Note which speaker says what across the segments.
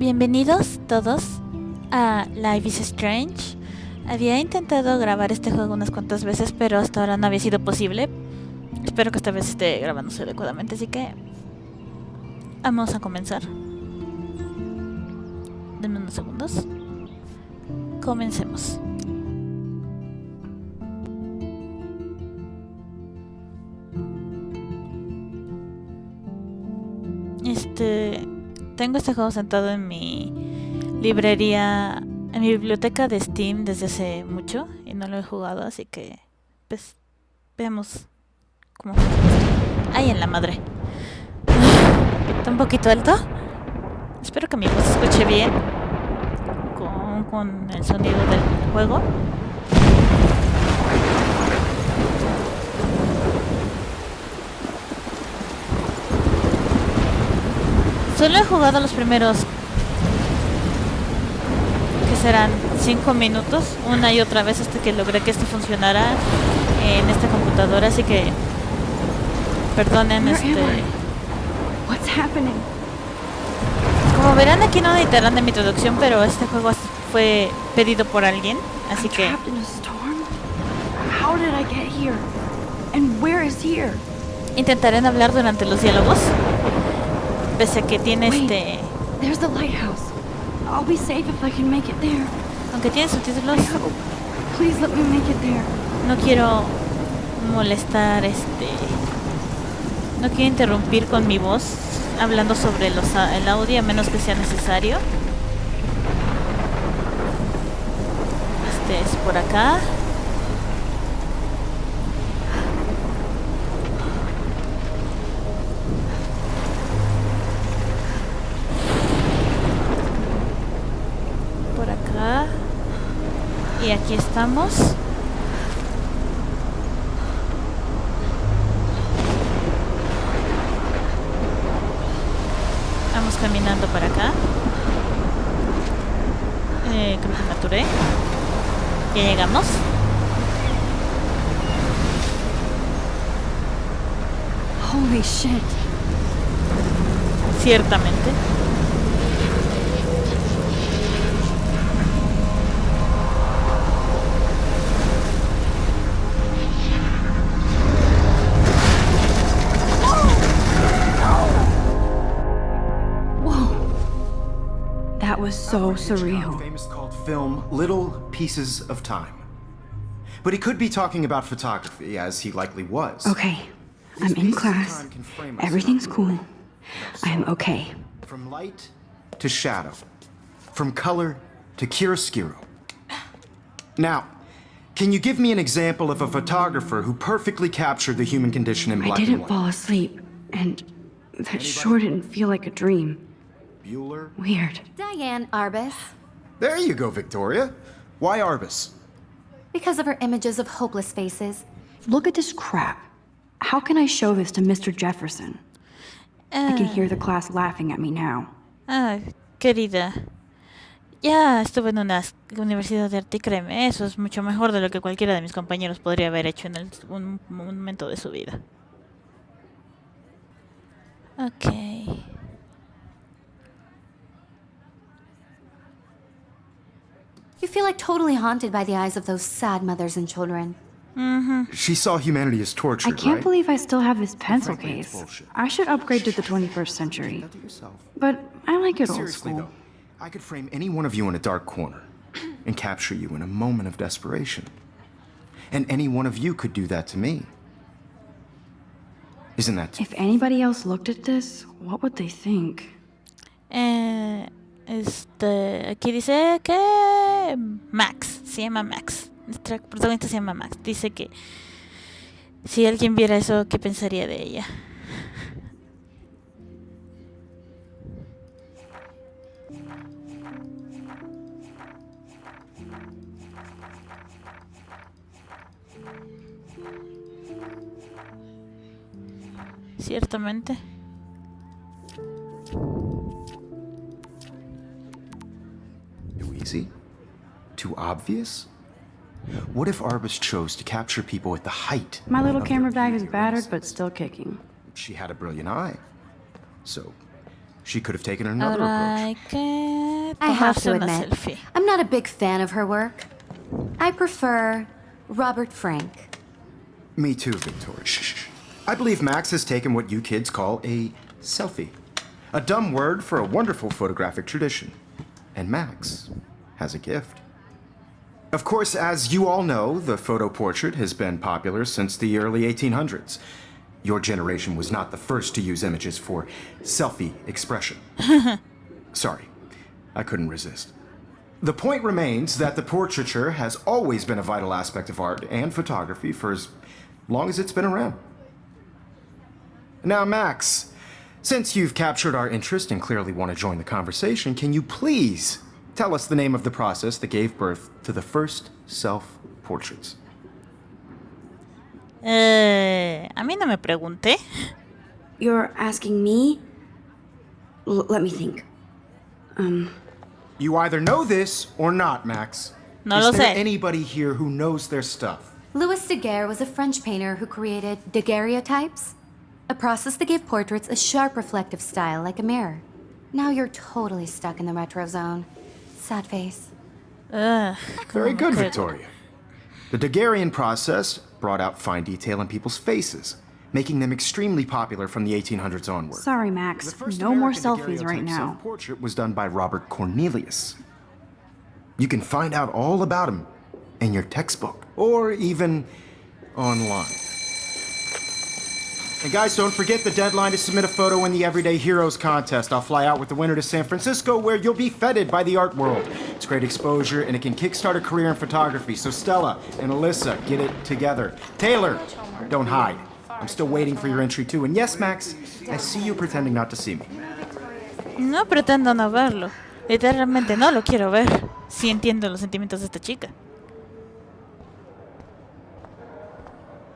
Speaker 1: Bienvenidos todos a Life is Strange. Había intentado grabar este juego unas cuantas veces, pero hasta ahora no había sido posible. Espero que esta vez esté grabándose adecuadamente, así que vamos a comenzar. Denme unos segundos. Comencemos. Tengo este juego sentado en mi librería, en mi biblioteca de Steam desde hace mucho y no lo he jugado, así que pues veamos cómo funciona. ¡Ay, en la madre! Está un poquito alto. Espero que mi voz se escuche bien con el sonido del juego. Solo he jugado los primeros, que serán 5 minutos, una y otra vez hasta que logré que esto funcionara en esta computadora, así que perdonen Como verán, aquí no editarán de mi traducción, pero este juego fue pedido por alguien, así que intentaré no hablar durante los diálogos. Pese a que tiene
Speaker 2: There's the lighthouse. I'll be safe if I can make it there.
Speaker 1: Aunque tiene subtítulos,
Speaker 2: Please let me make it there.
Speaker 1: no quiero molestar, no quiero interrumpir con mi voz hablando sobre el audio, a menos que sea necesario. Es por acá. Y aquí estamos. Vamos caminando para acá. Creo que me aturé. Ya llegamos.
Speaker 2: Holy shit.
Speaker 1: Ciertamente.
Speaker 2: That was so surreal.
Speaker 3: Famous called film Little Pieces of Time. But he could be talking about photography, as he likely was.
Speaker 2: Okay, I'm in class. Everything's cool. I'm okay.
Speaker 3: From light to shadow. From color to chiaroscuro. Now, can you give me an example of a photographer who perfectly captured the human condition in black and
Speaker 2: I didn't
Speaker 3: white?
Speaker 2: fall asleep, and that sure didn't feel like a dream.
Speaker 3: Bueller?
Speaker 2: Weird.
Speaker 4: Diane Arbus.
Speaker 3: There you go, Victoria. Why Arbus?
Speaker 4: Because of her images of hopeless faces.
Speaker 2: Look at this crap. How can I show this to Mr. Jefferson? I can hear the class laughing at me now.
Speaker 1: Querida. Ya estuve en una universidad de arte y créeme, eso es mucho mejor de lo que cualquiera de mis compañeros podría haber hecho en un momento de su vida. Ok.
Speaker 4: You feel like totally haunted by the eyes of those sad mothers and children.
Speaker 3: She saw humanity as tortured,
Speaker 2: I can't
Speaker 3: right?
Speaker 2: believe I still have this pencil
Speaker 3: Frankly, it's
Speaker 2: case.
Speaker 3: bullshit.
Speaker 2: I should upgrade to the 21st century. But I like it old
Speaker 3: Seriously,
Speaker 2: school.
Speaker 3: though, I could frame any one of you in a dark corner and capture you in a moment of desperation. And any one of you could do that to me. Isn't that...
Speaker 2: If anybody else looked at this, what would they think?
Speaker 1: Aquí dice que Max, se llama Max. Nuestra protagonista se llama Max. Dice que si alguien viera eso, ¿qué pensaría de ella? Ciertamente.
Speaker 3: Too easy? Too obvious? What if Arbus chose to capture people at the height?
Speaker 2: My little
Speaker 3: of
Speaker 2: camera
Speaker 3: their
Speaker 2: bag is
Speaker 3: beauty or
Speaker 2: battered,
Speaker 3: innocence?
Speaker 2: but still kicking.
Speaker 3: She had a brilliant eye. So She could have taken another
Speaker 1: Ahora hay
Speaker 3: approach.
Speaker 1: que
Speaker 4: I have
Speaker 1: tomarse
Speaker 4: to
Speaker 1: una
Speaker 4: admit,
Speaker 1: selfie.
Speaker 4: I'm not a big fan of her work. I prefer Robert Frank.
Speaker 3: Me too, Victoria. Shh. I believe Max has taken what you kids call a selfie. A dumb word for a wonderful photographic tradition. And Max has a gift. Of course, as you all know, the photo portrait has been popular since the early 1800s. Your generation was not the first to use images for selfie expression. Sorry, I couldn't resist. The point remains that the portraiture has always been a vital aspect of art and photography for as long as it's been around. Now, Max, since you've captured our interest and clearly want to join the conversation, can you please tell us the name of the process that gave birth to the first self-portraits?
Speaker 1: A mí no me pregunté.
Speaker 2: You're asking me? Let me think.
Speaker 3: You either know this or not, Max.
Speaker 1: No
Speaker 3: Is
Speaker 1: lo
Speaker 3: there
Speaker 1: sé.
Speaker 3: anybody here who knows their stuff?
Speaker 4: Louis Daguerre was a French painter who created daguerreotypes, a process that gave portraits a sharp reflective style like a mirror. Now you're totally stuck in the retro zone. Sad face.
Speaker 3: Very good, Victoria. The Daguerrean process brought out fine detail in people's faces, making them extremely popular from the 1800s onward.
Speaker 2: Sorry,
Speaker 3: The
Speaker 2: Max.
Speaker 3: first
Speaker 2: No more
Speaker 3: American
Speaker 2: selfies right
Speaker 3: daguerreotype
Speaker 2: now.
Speaker 3: self-portrait was done by Robert Cornelius. You can find out all about him in your textbook, or even online. And guys, don't forget the deadline to submit a photo in the Everyday Heroes contest. I'll fly out with the winner to San Francisco, where you'll be feted by the art world. It's great exposure, and it can kickstart a career in photography. So Stella and Alyssa, get it together. Taylor, don't hide. I'm still waiting for your entry too. And yes, Max, I see you pretending not to see me.
Speaker 1: No pretendo no verlo. Literalmente no lo quiero ver. Sí entiendo los sentimientos de esta chica.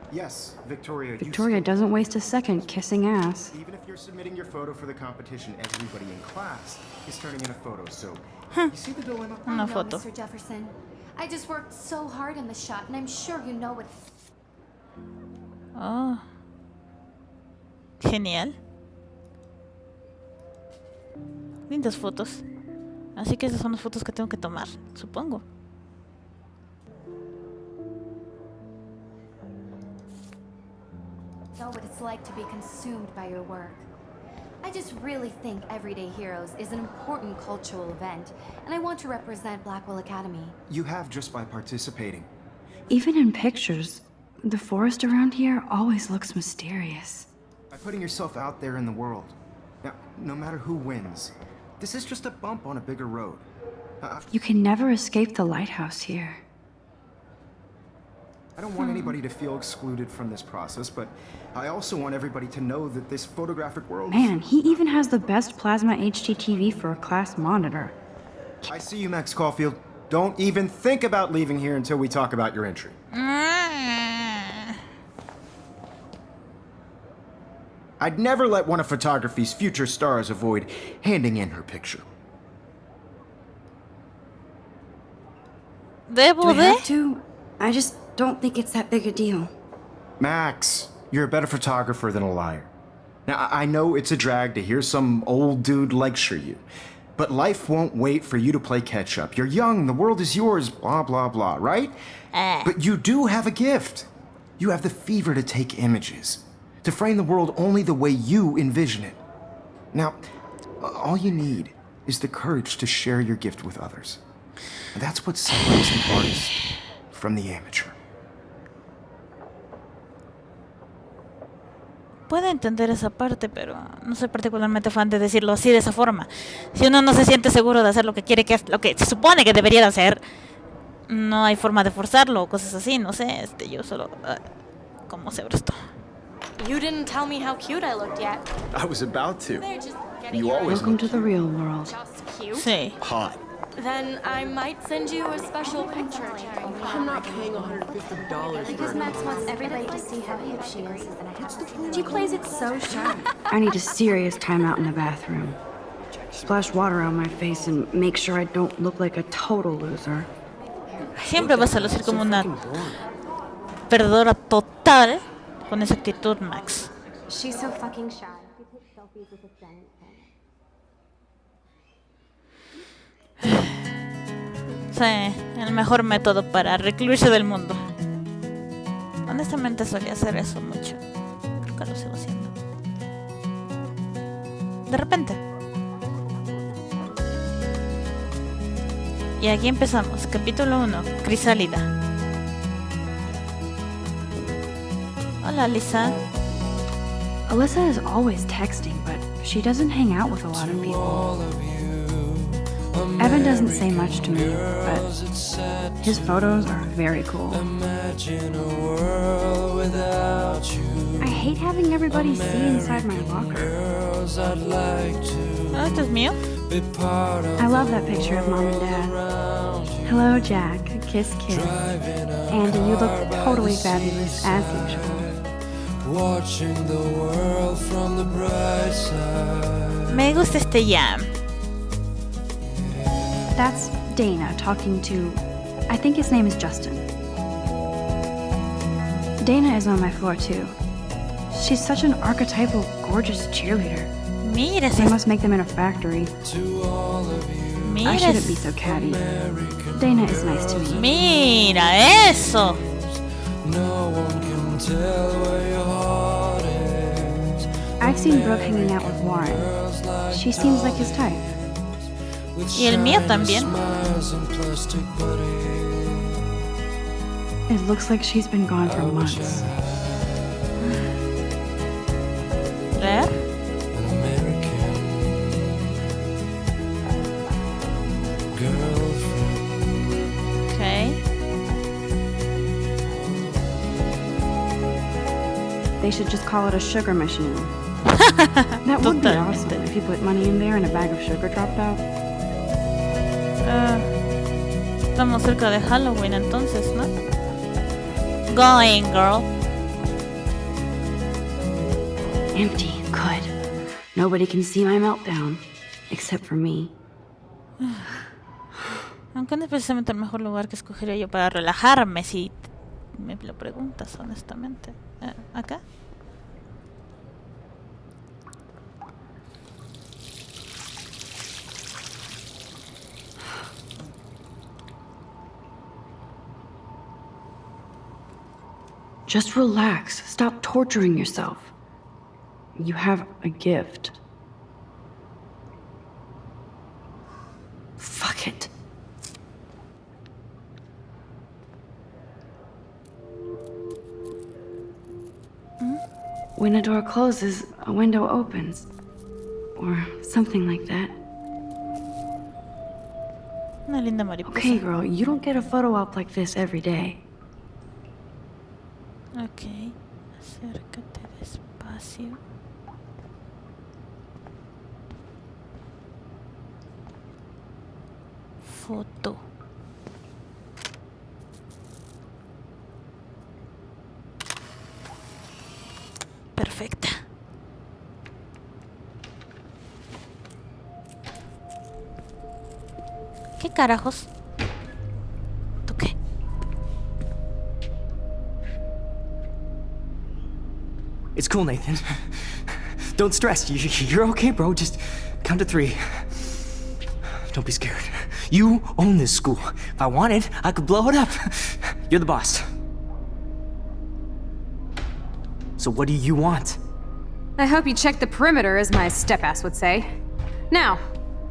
Speaker 3: Yes, Victoria.
Speaker 2: Victoria doesn't waste a second kissing ass.
Speaker 3: Even if you're submitting your photo for the competition, everybody in class is turning in a photo. So, you see the dilemma?
Speaker 1: Una
Speaker 4: I know,
Speaker 1: foto.
Speaker 4: Mr. Jefferson. I just worked so hard on the shot, and I'm sure you know it.
Speaker 1: Oh. Genial. Lindas fotos. Así que esas son las fotos que tengo que tomar, supongo.
Speaker 4: Know what it's like to be consumed by your work. I just really think Everyday Heroes is an important cultural event, and I want to represent Blackwell Academy.
Speaker 3: You have just by participating.
Speaker 2: Even in pictures, the forest around here always looks mysterious.
Speaker 3: By putting yourself out there in the world. Now, no matter who wins, this is just a bump on a bigger road.
Speaker 2: You can never escape the lighthouse here.
Speaker 3: I don't want anybody to feel excluded from this process, but I also want everybody to know that this photographic world...
Speaker 2: Man, he even has the best plasma HDTV for a class monitor.
Speaker 3: I see you, Max Caulfield. Don't even think about leaving here until we talk about your entry. I'd never let one of photography's future stars avoid handing in her picture.
Speaker 2: Do I
Speaker 1: ¿Debo de?
Speaker 2: have to? I just don't think it's that big a deal.
Speaker 3: Max, you're a better photographer than a liar. Now, I know it's a drag to hear some old dude lecture you, but life won't wait for you to play catch-up. You're young, the world is yours, blah, blah, blah, right? But you do have a gift. You have the fever to take images, to frame the world only the way you envision it. Now, all you need is the courage to share your gift with others. And that's what separates the artist from the amateur.
Speaker 1: Puedo entender esa parte, pero no soy particularmente fan de decirlo así, de esa forma. Si uno no se siente seguro de hacer lo que quiere, lo que se supone que debería de hacer, no hay forma de forzarlo o cosas así, no sé. Yo solo... ¿Cómo se abre esto?
Speaker 5: You didn't tell me how cute I looked yet.
Speaker 3: I was about to.
Speaker 5: They're just getting
Speaker 3: You
Speaker 5: your
Speaker 3: always
Speaker 2: Welcome to the real world.
Speaker 5: just cute.
Speaker 1: Sí.
Speaker 3: hot.
Speaker 5: Then I might send you a special picture.
Speaker 6: I'm not paying $150
Speaker 4: Because
Speaker 6: for
Speaker 4: Max wants everybody to see how hip she is. She plays it so sharp.
Speaker 2: I need a serious timeout in the bathroom. Splash water on my face and make sure I don't look like a total loser.
Speaker 1: Siempre vas a lucir como una perdedora total con esa actitud, Max.
Speaker 4: She's so fucking shy. She takes selfies with a giant pen.
Speaker 1: Sí, el mejor método para recluirse del mundo. Honestamente solía hacer eso mucho. Creo que lo sigo haciendo. De repente. Y aquí empezamos. Capítulo 1. Crisálida. Hola, Lisa.
Speaker 2: Alyssa is always texting, but she doesn't hang out with a lot of people. Evan doesn't say much to me, but his photos are very cool. I hate having everybody see inside my locker.
Speaker 1: ¿Ah, este es mío?
Speaker 2: I love that picture of Mom and Dad. Hello, Jack. Kiss, kiss. Andy, you look totally fabulous, as usual.
Speaker 1: Me gusta este jam.
Speaker 2: That's Dana talking to... I think his name is Justin. Dana is on my floor, too. She's such an archetypal, gorgeous cheerleader.
Speaker 1: Mira,
Speaker 2: They must make them in a factory.
Speaker 1: mira,
Speaker 2: I shouldn't be so catty. Dana is nice to me.
Speaker 1: mira eso.
Speaker 2: I've seen Brooke hanging out with Warren. She seems like his type.
Speaker 1: Y el mío también.
Speaker 2: It looks like she's been gone for months.
Speaker 1: Leer. Okay.
Speaker 2: They should just call it a sugar machine. That would be awesome if you put money in there and a bag of sugar dropped out.
Speaker 1: Estamos cerca de Halloween entonces, ¿no? Going, girl.
Speaker 2: Empty. Good. Nobody can see my meltdown. Except for me.
Speaker 1: Aunque no es precisamente el mejor lugar que escogería yo para relajarme, si me lo preguntas honestamente. ¿Acá?
Speaker 2: Just relax. Stop torturing yourself. You have a gift. Fuck it. When a door closes, a window opens. Or something like that.
Speaker 1: Una linda mariposa.
Speaker 2: Okay, girl, you don't get a photo op like this every day.
Speaker 1: Ok. Acércate despacio. Foto. Perfecta. ¿Qué carajos? ¿Tú qué?
Speaker 7: It's cool, Nathan. Don't stress. You're okay, bro. Just count to 3. Don't be scared. You own this school. If I wanted, I could blow it up. You're the boss. So what do you want?
Speaker 8: I hope you checked the perimeter, as my step-ass would say. Now,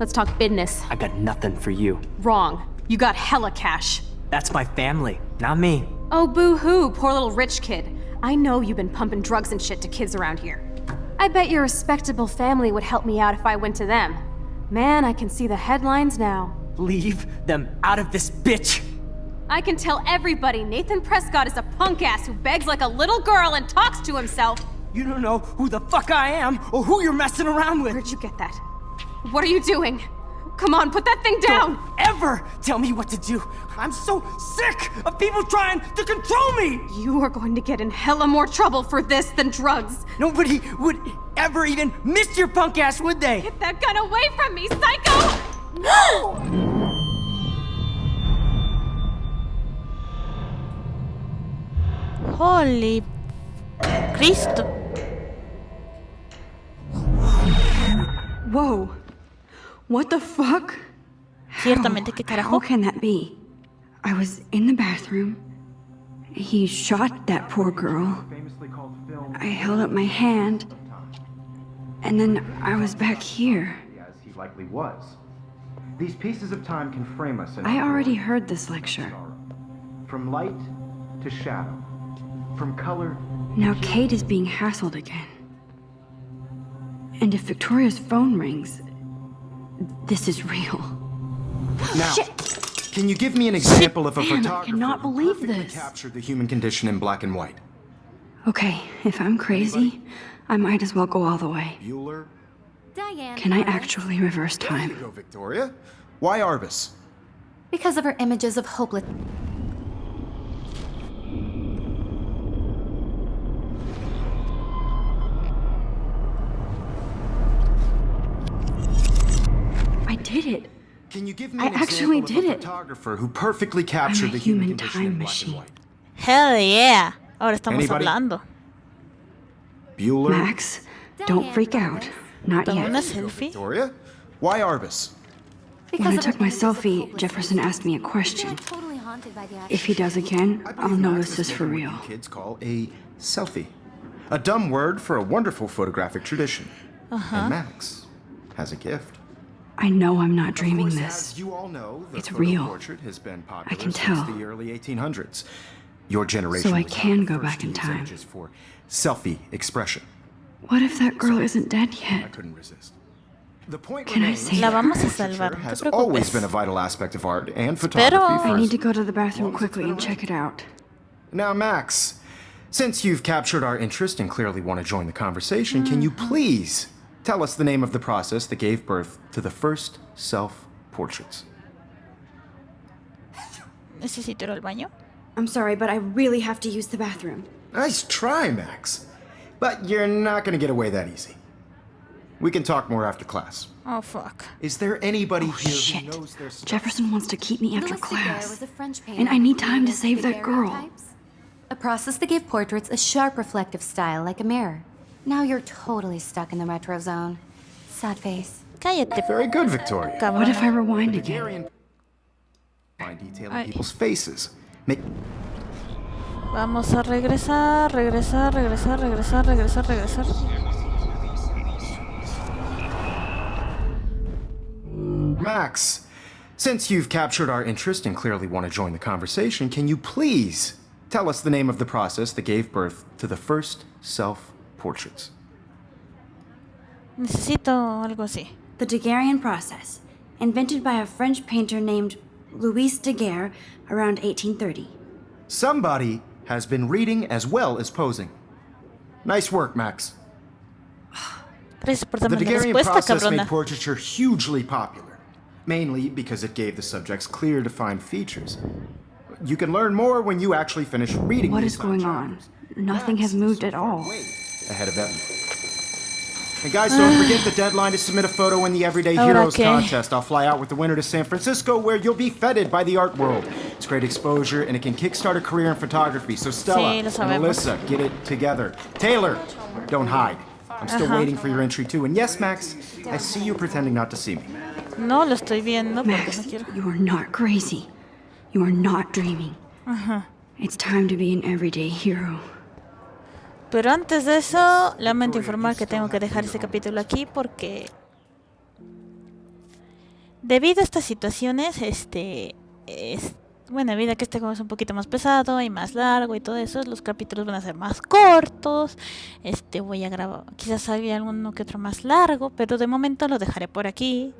Speaker 8: let's talk business.
Speaker 7: I got nothing for you.
Speaker 8: Wrong. You got hella cash.
Speaker 7: That's my family, not me.
Speaker 8: Oh, boo-hoo, poor little rich kid. I know you've been pumping drugs and shit to kids around here. I bet your respectable family would help me out if I went to them. Man, I can see the headlines now.
Speaker 7: Leave them out of this bitch!
Speaker 8: I can tell everybody Nathan Prescott is a punk ass who begs like a little girl and talks to himself.
Speaker 7: You don't know who the fuck I am or who you're messing around with.
Speaker 8: Where'd you get that? What are you doing? Come on, put that thing down!
Speaker 7: Don't ever tell me what to do. I'm so sick of people trying to control me.
Speaker 8: You are going to get in hella more trouble for this than drugs.
Speaker 7: Nobody would ever even miss your punk ass, would they?
Speaker 8: Get that gun away from me, psycho! No!
Speaker 1: Holy Cristo.
Speaker 2: Whoa. What the fuck?
Speaker 1: Ciertamente, ¿qué
Speaker 2: How
Speaker 1: carajo?
Speaker 2: can that be? I was in the bathroom. He shot that poor girl. I held up my hand. And then I was back here.
Speaker 3: As he likely was. These pieces of time can frame us in
Speaker 2: I
Speaker 3: our
Speaker 2: already
Speaker 3: glory.
Speaker 2: heard this lecture.
Speaker 3: From light to shadow. From color.
Speaker 2: Now Kate is being hassled again. And if Victoria's phone rings, this is real.
Speaker 3: Now,
Speaker 2: Shit!
Speaker 3: can you give me an example of a
Speaker 2: Man, I
Speaker 3: photographer
Speaker 2: cannot
Speaker 3: who
Speaker 2: believe
Speaker 3: perfectly
Speaker 2: this.
Speaker 3: captured the human condition in black and white?
Speaker 2: Okay, if I'm crazy, I might as well go all the way.
Speaker 3: Bueller?
Speaker 4: Diane.
Speaker 2: Can I
Speaker 4: Arbus.
Speaker 2: actually reverse
Speaker 3: There you
Speaker 2: time?
Speaker 3: go, Victoria. Why Arbus?
Speaker 4: Because of her images of hopeless.
Speaker 2: I did it.
Speaker 3: Can you give me
Speaker 2: I
Speaker 3: an
Speaker 2: actually
Speaker 3: example
Speaker 2: did
Speaker 3: of a
Speaker 2: it.
Speaker 3: photographer who perfectly
Speaker 2: I'm
Speaker 3: captured
Speaker 2: a
Speaker 3: the human
Speaker 2: human
Speaker 3: condition
Speaker 2: time
Speaker 3: in black
Speaker 2: machine.
Speaker 3: and white?
Speaker 1: Hell yeah. Ahora estamos
Speaker 3: Anybody?
Speaker 1: hablando.
Speaker 3: Bueller?
Speaker 2: Max, don't freak out. Not
Speaker 1: Toma una
Speaker 2: yet.
Speaker 1: selfie.
Speaker 3: Victoria? Why Arbus?
Speaker 2: When I
Speaker 4: of her
Speaker 2: took my
Speaker 4: images of
Speaker 2: selfie,
Speaker 4: hopeless
Speaker 2: Jefferson
Speaker 4: people.
Speaker 2: asked me a
Speaker 4: I feel
Speaker 2: question.
Speaker 4: like totally haunted by the
Speaker 2: If he does again,
Speaker 3: I
Speaker 2: I'll
Speaker 3: believe
Speaker 2: know
Speaker 3: Max
Speaker 2: this
Speaker 3: has
Speaker 2: is for
Speaker 3: taken
Speaker 2: real.
Speaker 3: what you kids call a selfie. A dumb word for a wonderful photographic tradition. And Max has a gift.
Speaker 2: I know I'm not
Speaker 3: Of
Speaker 2: dreaming
Speaker 3: course,
Speaker 2: this.
Speaker 3: as you all know, the
Speaker 2: It's
Speaker 3: photo
Speaker 2: real.
Speaker 3: portrait has been popular
Speaker 2: I can
Speaker 3: since
Speaker 2: tell.
Speaker 3: the early 1800s. Your generation
Speaker 2: So I
Speaker 3: was
Speaker 2: can
Speaker 3: not the
Speaker 2: go
Speaker 3: first
Speaker 2: back
Speaker 3: to
Speaker 2: in
Speaker 3: use
Speaker 2: time.
Speaker 3: images for selfie expression.
Speaker 2: What if that girl isn't dead
Speaker 3: I
Speaker 2: yet?
Speaker 3: couldn't resist. The point
Speaker 2: Can I
Speaker 3: remains
Speaker 2: save
Speaker 3: that
Speaker 2: her?
Speaker 1: La vamos a
Speaker 3: portraiture
Speaker 1: salvar, no te
Speaker 3: has
Speaker 1: preocupes.
Speaker 3: always been a vital aspect of art and photography.
Speaker 1: Pero-
Speaker 3: for
Speaker 2: I
Speaker 3: as
Speaker 2: need to go to the bathroom
Speaker 3: long as it's
Speaker 2: quickly
Speaker 3: been
Speaker 2: and check it out.
Speaker 3: Now, Max, since you've captured our interest and clearly want to join the conversation, can you please tell us the name of the process that gave birth to the first self-portraits?
Speaker 1: Necesito ir al baño.
Speaker 2: I'm sorry, but I really have to use the bathroom.
Speaker 3: Nice try, Max. But you're not going to get away that easy. We can talk more after class.
Speaker 1: Oh, fuck.
Speaker 3: Is there anybody here
Speaker 2: Shit.
Speaker 3: who knows their stuff?
Speaker 2: Jefferson wants to keep me after
Speaker 4: Louis Daguerre
Speaker 2: class.
Speaker 4: was a French painter
Speaker 2: And I need
Speaker 4: who
Speaker 2: time to
Speaker 4: created
Speaker 2: save that girl.
Speaker 4: daguerreotypes, a process that gave portraits a sharp reflective style like a mirror. Now you're totally stuck in the retro zone. Sad face.
Speaker 1: Cállate,
Speaker 3: Very good, Victoria.
Speaker 1: cabrón.
Speaker 2: What if I rewind again?
Speaker 3: Daguerrean fine detail in
Speaker 1: Ay.
Speaker 3: people's faces. Make
Speaker 1: Vamos a regresar, regresar, regresar, regresar, regresar, regresar.
Speaker 3: Max, since you've captured our interest and clearly want to join the conversation, can you please tell us the name of the process that gave birth to the first self-portraits?
Speaker 1: Necesito algo así.
Speaker 2: The Daguerrean process, invented by a French painter named Louis Daguerre around 1830.
Speaker 3: Somebody has been reading as well as posing. Nice work, Max.
Speaker 1: Gracias por
Speaker 3: The
Speaker 1: darme la
Speaker 3: Daguerrean
Speaker 1: respuesta,
Speaker 3: process made
Speaker 1: cabrona.
Speaker 3: portraiture hugely popular, mainly because it gave the subjects clear, defined features. You can learn more when you actually finish reading
Speaker 2: What
Speaker 3: these
Speaker 2: is going on? Nothing has moved at all.
Speaker 3: Ahead of everyone. And guys, don't forget the deadline to submit a photo in the Everyday
Speaker 1: Ahora
Speaker 3: Heroes
Speaker 1: qué?
Speaker 3: contest. I'll fly out with the winner to San Francisco, where you'll be feted by the art world. It's great exposure, and it can kickstart a career in photography. So Stella
Speaker 1: Sí, lo
Speaker 3: and
Speaker 1: sabemos.
Speaker 3: Alyssa, get it together. Taylor, don't hide. I'm still waiting for your entry too. And yes, Max, I see you pretending not to see me.
Speaker 1: No lo estoy viendo porque
Speaker 2: Max,
Speaker 1: no quiero.
Speaker 2: you are not crazy. You are not dreaming. It's time to be an everyday hero.
Speaker 1: Pero antes de eso, lamento informar que tengo que dejar ese capítulo aquí porque debido a estas situaciones, bueno, debido a que este juego es un poquito más pesado y más largo y todo eso, los capítulos van a ser más cortos. Voy a grabar, quizás haya alguno que otro más largo, pero de momento lo dejaré por aquí.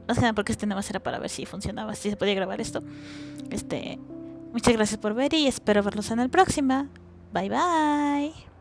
Speaker 1: Más que nada porque nada más era para ver si funcionaba, si se podía grabar esto. Muchas gracias por ver y espero verlos en el próximo. Bye bye.